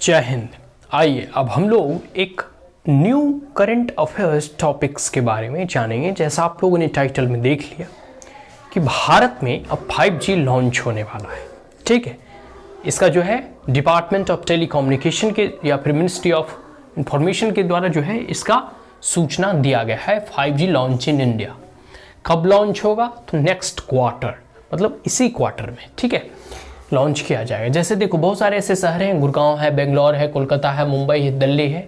जय हिंद। आइए अब हम लोग एक न्यू करंट अफेयर्स टॉपिक्स के बारे में जानेंगे। जैसा आप लोगों ने टाइटल में देख लिया कि भारत में अब 5G लॉन्च होने वाला है। ठीक है, इसका जो है डिपार्टमेंट ऑफ टेलीकम्युनिकेशन के या फिर मिनिस्ट्री ऑफ इंफॉर्मेशन के द्वारा जो है इसका सूचना दिया गया है 5G लॉन्च इन इंडिया। कब लॉन्च होगा? तो नेक्स्ट क्वार्टर, मतलब इसी क्वार्टर में, ठीक है, लॉन्च किया जाएगा। जैसे देखो बहुत सारे ऐसे शहर हैं, गुड़गांव है, बेंगलोर है, कोलकाता है, मुंबई है, दिल्ली है,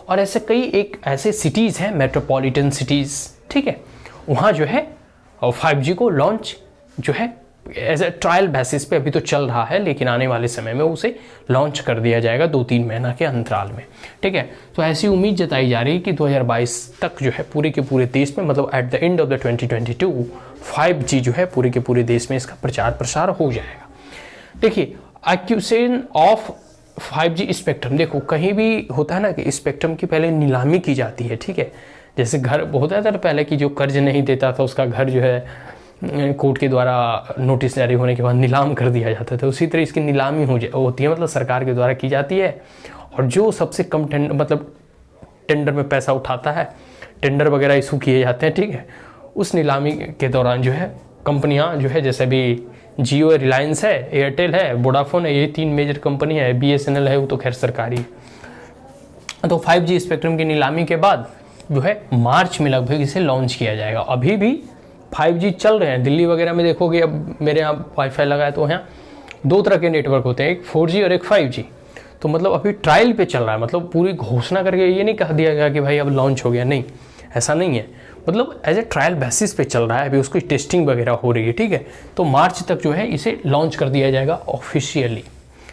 और ऐसे कई एक ऐसे सिटीज़ हैं, मेट्रोपॉलिटन सिटीज़, ठीक है, वहाँ जो है 5G को लॉन्च जो है एज ए ट्रायल बेसिस पे अभी तो चल रहा है, लेकिन आने वाले समय में उसे लॉन्च कर दिया जाएगा 2-3 महीना के अंतराल में। ठीक है, तो ऐसी उम्मीद जताई जा रही है कि 2022 तक जो है पूरे के पूरे देश में, मतलब at the end of the 2022 5G जो है पूरे के पूरे देश में इसका प्रचार प्रसार हो जाएगा। देखिए, एक्विजिशन ऑफ 5G स्पेक्ट्रम, देखो कहीं भी होता है ना कि स्पेक्ट्रम की पहले नीलामी की जाती है। ठीक है, जैसे घर होता था पहले कि जो कर्ज नहीं देता था उसका घर जो है कोर्ट के द्वारा नोटिस जारी होने के बाद नीलाम कर दिया जाता था, उसी तरह इसकी नीलामी होती है, मतलब सरकार के द्वारा की जाती है। और जो सबसे कम टेंडर में पैसा उठाता है, टेंडर वगैरह इशू किए जाते हैं, ठीक है, उस नीलामी के दौरान जो है कंपनियां जो है, जैसे भी जियो, रिलायंस है, एयरटेल है, वोडाफोन है, ये 3 मेजर कंपनी है, BSNL है, वो तो खैर सरकारी है। तो 5G स्पेक्ट्रम की नीलामी के बाद जो है मार्च में लगभग इसे लॉन्च किया जाएगा। अभी भी 5G चल रहे हैं, दिल्ली वगैरह में देखोगे, अब मेरे यहाँ वाईफाई लगा है तो यहाँ 2 तरह के नेटवर्क होते हैं, एक 4G और एक 5G। तो मतलब अभी ट्रायल पे चल रहा है, मतलब पूरी घोषणा करके ये नहीं कह दिया गया कि भाई अब लॉन्च हो गया, नहीं, ऐसा नहीं है, मतलब एज ए ट्रायल बेसिस पे चल रहा है, अभी उसकी टेस्टिंग वगैरह हो रही है। ठीक है, तो मार्च तक जो है इसे लॉन्च कर दिया जाएगा ऑफिशियली।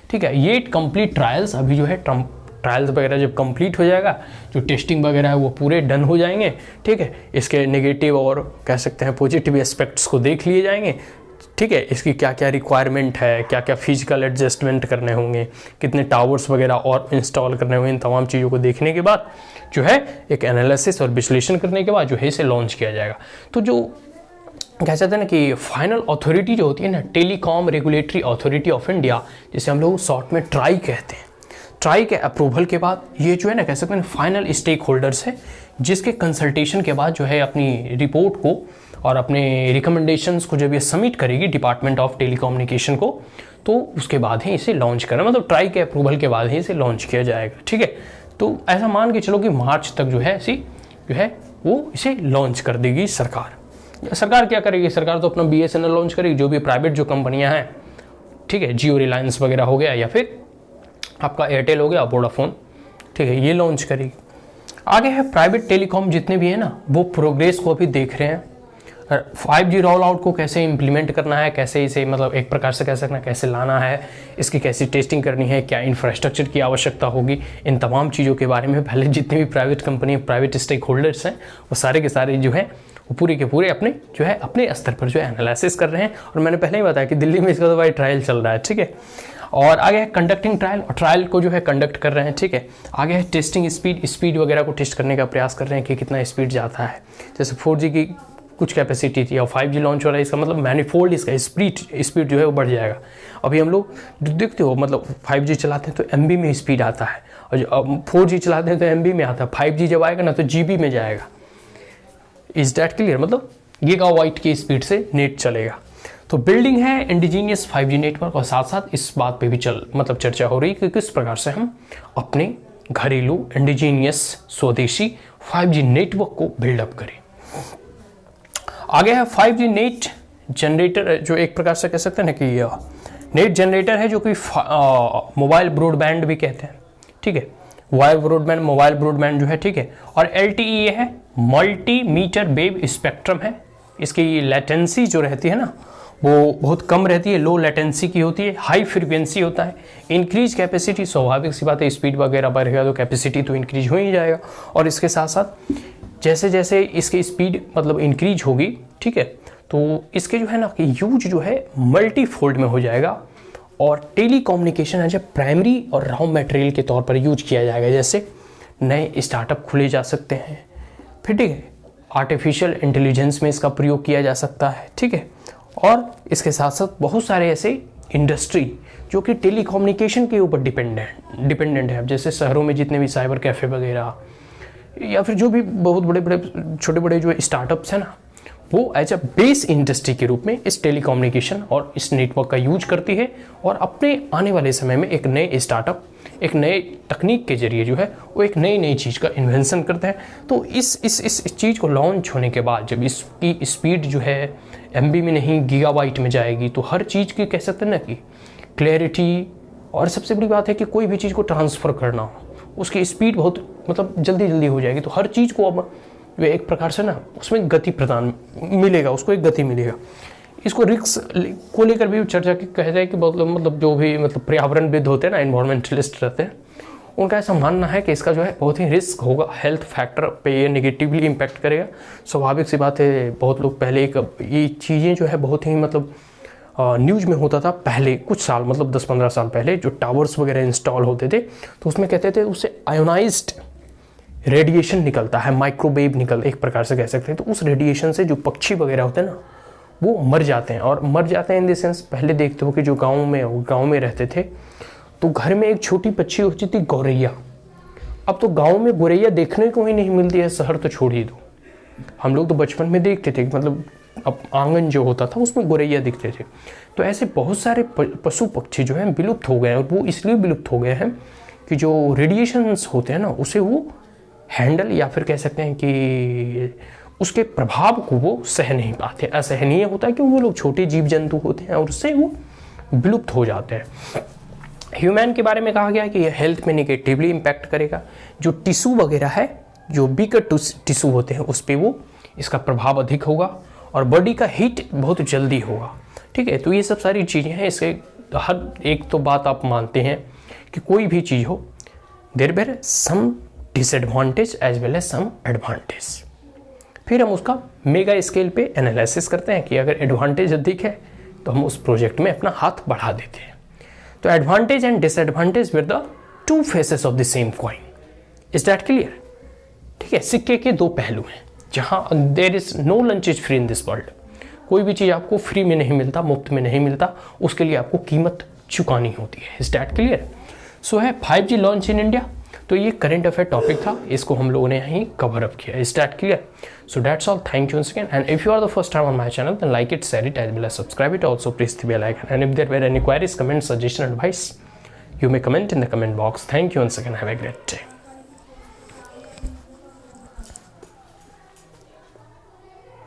ठीक है, ये कंप्लीट ट्रायल्स अभी जो है ट्रायल्स वगैरह जब कंप्लीट हो जाएगा, जो टेस्टिंग वगैरह है वो पूरे डन हो जाएंगे। ठीक है, इसके नेगेटिव और कह सकते हैं पॉजिटिव एस्पेक्ट्स को देख लिए जाएंगे। ठीक है, इसकी क्या क्या रिक्वायरमेंट है, क्या क्या फिजिकल एडजस्टमेंट करने होंगे, कितने टावर्स वगैरह और इंस्टॉल करने होंगे, इन तमाम चीज़ों को देखने के बाद जो है एक एनालिसिस और विश्लेषण करने के बाद जो है इसे लॉन्च किया जाएगा। तो जो कह सकते हैं ना कि फाइनल अथॉरिटी जो होती है ना, telecom regulatory authority of India, जिसे हम लोग शॉर्ट में ट्राई कहते हैं, ट्राई के अप्रूवल के बाद ये जो है ना कह सकते हैं फाइनल स्टेक होल्डर्स है, जिसके कंसल्टेशन के बाद जो है अपनी रिपोर्ट को और अपने रिकमेंडेशंस को जब ये सबमिट करेगी डिपार्टमेंट ऑफ टेलीकम्युनिकेशन को, तो उसके बाद ही इसे लॉन्च करना, मतलब ट्राई के अप्रूवल के बाद ही इसे लॉन्च किया जाएगा। ठीक है, तो ऐसा मान के चलो कि मार्च तक जो है जो है वो इसे लॉन्च कर देगी सरकार। सरकार क्या करेगी? सरकार तो अपना BSNL लॉन्च करेगी, जो भी प्राइवेट जो कंपनियां हैं, ठीक है, जियो, रिलायंस वगैरह हो गया, या फिर आपका एयरटेल हो गया, वोडाफोन, ठीक है, ये लॉन्च करेगी। आगे है प्राइवेट टेलीकॉम जितने भी है ना, वो प्रोग्रेस को अभी देख रहे हैं, 5G रोल आउट को कैसे इम्प्लीमेंट करना है, कैसे इसे मतलब एक प्रकार से कह सकना कैसे लाना है, इसकी कैसी टेस्टिंग करनी है, क्या इंफ्रास्ट्रक्चर की आवश्यकता होगी, इन तमाम चीज़ों के बारे में पहले जितने भी private company, private stakeholders हैं, वो सारे के सारे जो हैं वो पूरे के पूरे अपने जो है अपने स्तर पर जो है एनालिसिस कर रहे हैं। और मैंने पहले ही बताया कि दिल्ली में इसका तो भाई ट्रायल चल रहा है। ठीक है, और आगे है कंडक्टिंग ट्रायल, और ट्रायल को जो है कंडक्ट कर रहे हैं। ठीक है, आगे है टेस्टिंग स्पीड वगैरह को टेस्ट करने का प्रयास कर रहे हैं कि कितना स्पीड जाता है। जैसे 4G की कुछ कैपेसिटी थी और 5G लॉन्च हो रहा है, इसका मतलब मैनीफोल्ड इसका स्पीड जो है वो बढ़ जाएगा। अभी हम लोग देखते हो, मतलब 5G चलाते हैं तो MB में स्पीड आता है, और जो 4G चलाते हैं तो MB में आता है, 5G जब आएगा ना तो GB में जाएगा। Is that clear? मतलब गीगाबाइट की स्पीड से नेट चलेगा। तो बिल्डिंग है इंडिजीनियस 5G नेटवर्क, और साथ साथ इस बात पे भी चर्चा हो रही है कि किस प्रकार से हम अपने घरेलू इंडिजीनियस स्वदेशी 5G नेटवर्क को बिल्डअप करें। आगे है 5G नेट जनरेटर, जो एक प्रकार से कह सकते हैं ना कि नेट जनरेटर है, जो कि मोबाइल ब्रॉडबैंड भी कहते हैं। ठीक है, वायर ब्रॉडबैंड, मोबाइल ब्रॉडबैंड जो है, ठीक है, और LTE है, मल्टीमीटर वेव स्पेक्ट्रम है। इसकी लेटेंसी जो रहती है ना वो बहुत कम रहती है, लो लेटेंसी की होती है, हाई फ्रीक्वेंसी होता है। इंक्रीज कैपेसिटी, स्वाभाविक सी बात है, स्पीड वगैरह बढ़ेगा तो कैपेसिटी तो इंक्रीज हो ही जाएगा। और इसके साथ साथ जैसे जैसे इसकी स्पीड मतलब इंक्रीज होगी, ठीक है, तो इसके जो है ना कि यूज जो है मल्टी फोल्ड में हो जाएगा, और टेलीकम्युनिकेशन एज ए प्राइमरी और रॉ मटेरियल के तौर पर यूज किया जाएगा। जैसे नए स्टार्टअप खुले जा सकते हैं, फिर ठीक है, आर्टिफिशियल इंटेलिजेंस में इसका प्रयोग किया जा सकता है। ठीक है, और इसके साथ साथ बहुत सारे ऐसे इंडस्ट्री जो कि टेलीकम्युनिकेशन के ऊपर डिपेंडेंट है। अब जैसे शहरों में जितने भी साइबर कैफ़े वगैरह या फिर जो भी बहुत बड़े बड़े छोटे बड़े जो स्टार्टअप्स हैं ना, वो एज अ बेस इंडस्ट्री के रूप में इस टेलीकम्युनिकेशन और इस नेटवर्क का यूज करती है और अपने आने वाले समय में एक नए स्टार्टअप, एक नए तकनीक के जरिए जो है वो एक नई चीज़ का इन्वेंशन करते हैं। तो इस चीज़ को लॉन्च होने के बाद जब इसकी स्पीड जो है MB में नहीं गीगाबाइट में जाएगी, तो हर चीज़ की कह सकते हैं ना कि क्लैरिटी, और सबसे बड़ी बात है कि कोई भी चीज़ को ट्रांसफ़र करना हो उसकी स्पीड बहुत मतलब जल्दी हो जाएगी। तो हर चीज़ को अब वे एक प्रकार से ना उसमें गति प्रदान मिलेगा, उसको एक गति मिलेगा। इसको रिस्क को लेकर भी चर्चा की कह जाए कि मतलब जो भी मतलब पर्यावरणविद होते हैं ना, एनवायरमेंटलिस्ट रहते हैं, उनका ऐसा मानना है कि इसका जो है बहुत ही रिस्क होगा, हेल्थ फैक्टर पे ये नेगेटिवली इम्पैक्ट करेगा। स्वाभाविक सी बात है, बहुत लोग पहले ये चीज़ें जो है बहुत ही मतलब न्यूज़ में होता था पहले कुछ साल, मतलब 10-15 साल पहले जो टावर्स वगैरह इंस्टॉल होते थे, तो उसमें कहते थे उससे आयोनाइज्ड रेडिएशन निकलता है, माइक्रोवेव निकल एक प्रकार से कह सकते हैं। तो उस रेडिएशन से जो पक्षी वगैरह होते हैं ना, वो मर जाते हैं। और मर जाते हैं इन द सेंस, पहले देखते हो कि जो गांव में रहते थे तो घर में एक छोटी पक्षी होती थी गौरैया। अब तो गांव में गौरैया देखने को ही नहीं मिलती है, शहर तो छोड़ ही दो। हम लोग तो बचपन में देखते थे, मतलब अब आंगन जो होता था उसमें गौरैया दिखते थे। तो ऐसे बहुत सारे पशु पक्षी जो हैं विलुप्त हो गए हैं, और वो इसलिए विलुप्त हो गए हैं कि जो रेडिएशंस होते हैं ना, उसे वो हैंडल या फिर कह सकते हैं कि उसके प्रभाव को वो सह नहीं पाते। असहनीय होता है कि वो लोग छोटे जीव जंतु होते हैं और उससे वो विलुप्त हो जाते हैं। ह्यूमन के बारे में कहा गया है कि यह हेल्थ में निगेटिवली इम्पैक्ट करेगा। जो टिश्यू वगैरह है, जो वीकर टिश्यू होते हैं, उस पर वो इसका प्रभाव अधिक होगा और बॉडी का हीट बहुत जल्दी होगा। ठीक है, तो ये सब सारी चीज़ें हैं। इसके हर एक तो बात आप मानते हैं कि कोई भी चीज़ हो, there are some disadvantage as well as some advantage. फिर हम उसका मेगा स्केल पे एनालिसिस करते हैं कि अगर एडवांटेज अधिक है तो हम उस प्रोजेक्ट में अपना हाथ बढ़ा देते हैं। तो advantage and disadvantage with the two faces of the same coin. Is that clear? ठीक है, सिक्के के दो पहलू हैं। जहाँ there is no lunch is free in this world, कोई भी चीज़ आपको फ्री में नहीं मिलता, मुफ्त में नहीं मिलता, उसके लिए आपको कीमत चुकानी होती है। Is that clear? सो है 5G लॉन्च इन इंडिया। तो ये करंट अफेयर टॉपिक था, इसको हम लोगों ने यहीं कवर अप किया। Is that clear? So that's all, thank you once again, and if you are the first time on my channel, then like it, share it, as well as subscribe it. Also press the bell icon, and if there were any queries, comments, suggestion, advice, you may comment in the comment box. Thank you once again, have a great day.